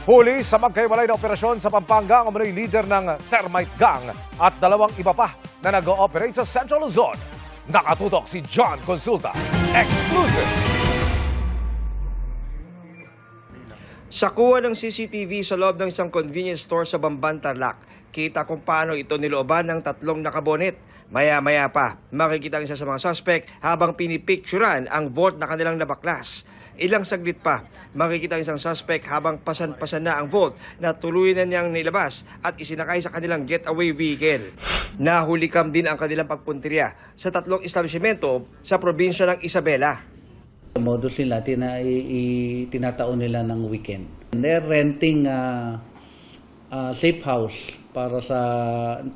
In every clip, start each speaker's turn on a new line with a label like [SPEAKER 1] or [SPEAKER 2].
[SPEAKER 1] Huli sa magkahiwalay na operasyon sa Pampanga ang umano'y leader ng Termite Gang at dalawang iba pa na nag-ooperate sa Central Luzon. Nakatutok si John Consulta. Exclusive!
[SPEAKER 2] Sa kuha ng CCTV sa loob ng isang convenience store sa Bamban, Tarlac, kita kung paano ito nilooban ng tatlong nakabonet. Maya-maya pa, makikita ang isa sa mga suspect habang pinipicturan ang vault na kanilang nabaklas. Ilang saglit pa, makikita ang isang suspect habang pasan-pasan na ang vault na tuluyan na niyang nilabas at isinakay sa kanilang getaway vehicle. Nahulikam din ang kanilang pagpuntirya sa tatlong establishmento sa probinsya ng Isabela.
[SPEAKER 3] Modus nila, tinataon nila ng weekend. They're renting a safe house para sa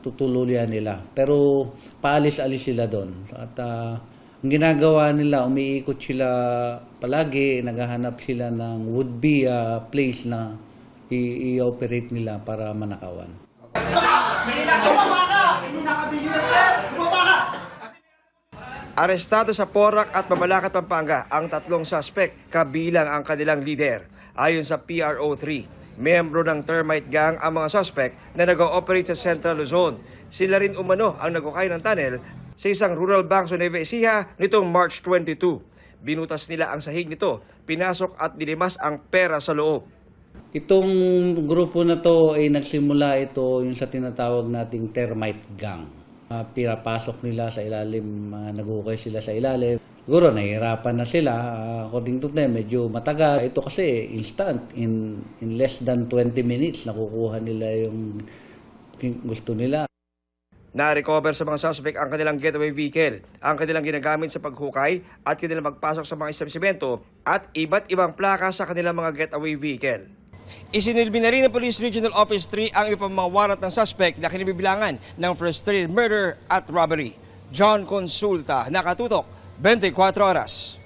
[SPEAKER 3] tutuluyan nila. Pero paalis-alis sila doon. At ang ginagawa nila, umiikot sila palagi, naghahanap sila ng would-be place na i-operate nila para manakawan.
[SPEAKER 2] Arestado sa Porac at Mabalacat, Pampanga ang tatlong suspect kabilang ang kanilang leader. Ayon sa PRO3, membro ng Termite Gang ang mga suspect na nag-ooperate sa Central Luzon. Sila rin umano ang nagukay ng tunnel sa isang rural bank sa Nueva Ecija nitong March 22. Binutas nila ang sahig nito, pinasok at dinimas ang pera sa loob.
[SPEAKER 3] Itong grupo na to ay nagsimula ito yung sa tinatawag nating Termite Gang. Pinapasok nila sa ilalim, nagukay sila sa ilalim. Siguro nahihirapan na sila. According to them, medyo matagal. Ito kasi instant. In less than 20 minutes, nakukuha nila yung gusto nila.
[SPEAKER 2] Na-recover sa mga suspect ang kanilang getaway vehicle, ang kanilang ginagamit sa paghukay at kanilang magpasok sa mga establishmento at iba't ibang plaka sa kanilang mga getaway vehicle. Isinilbi na rin ng Police Regional Office 3 ang iba pang mga warrant ng suspect na kinibibilangan ng frustrated murder at robbery. John Consulta, Nakatutok, 24 Oras.